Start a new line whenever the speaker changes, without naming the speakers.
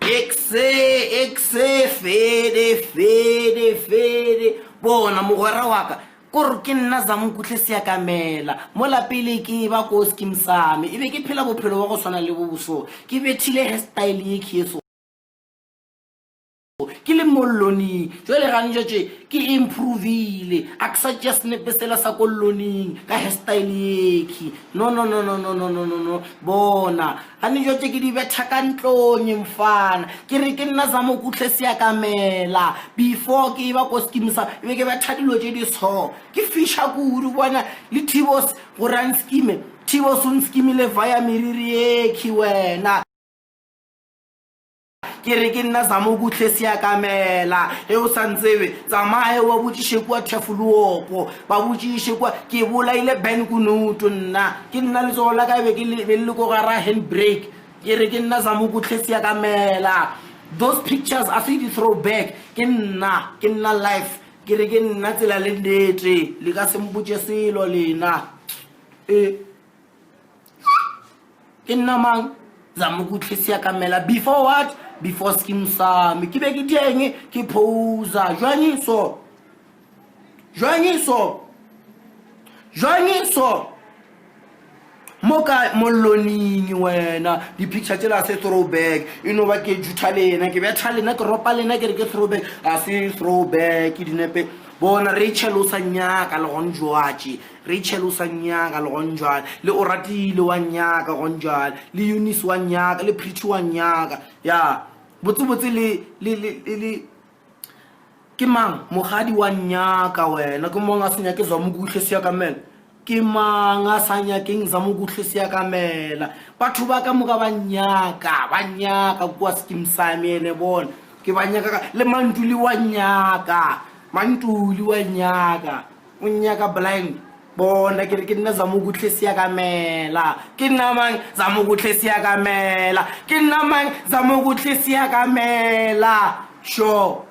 exe fede bona mogwera wa ka kore ke nna Zamokuhle Seakamela mo lapele ke ba ko skim same e be ke phela bophelo wa go swana le boso ke bethile hairstyle ye kheso ke le molloni jwale ga njetse ke improveile a ke sa just nepesela sa kolloning ka hairstyle yeki no bona ga njetse ke di betha ka ntlong mfana ke re ke nna Zamokuhle Seakamela before ke ba ko skimsa e be ke betha dilo tse di so ke fisha kudu bona le Tibos go run skime Tibos un skimile via meriri yeki wena ke re ke nna Zamokuhle Seakamela e o santsebe tsamaye wa botsishe kwa Thafuluopo ba botsishe kwa ke bolaile Ben Kunutu nna ke nna le tsola ka be ke le go gara handbrake ke re ke nna Zamokuhle Seakamela those pictures are the throwback ke nna life ke re ke nna tsela le ndete le ka sembutse selo lena ke nna mang Zamokuhle Seakamela before what before skim sami ke be ke dieng ke posa jwanyiso moka molloning wena di picture tsela se throwback ba ke jutha lena ke betha lena ke ropa lena ke re ke throwback a se throwback dinepe bona Rachel o sa nyaka le gonjwaji Rachel o sa nyaka le gonjwana le Oratile wa nyaka gonjwana le Eunice wa nyaka le Pretty wa nyaka ya botse le ke mang mogadi wa nyaka wena ke monga senya ke Zamokuhle Seakamela ke manga sanya ke Zamokuhle Seakamela batho ba ka moka ba nyaka kwa skim same ene bona ke ba nyaka le Mantuli wa nyaka o nyaka blind bona ke re ke nna Zamokuhle Seakamela ke nna mang Zamokuhle Seakamela ke nna mang Zamokuhle Seakamela sure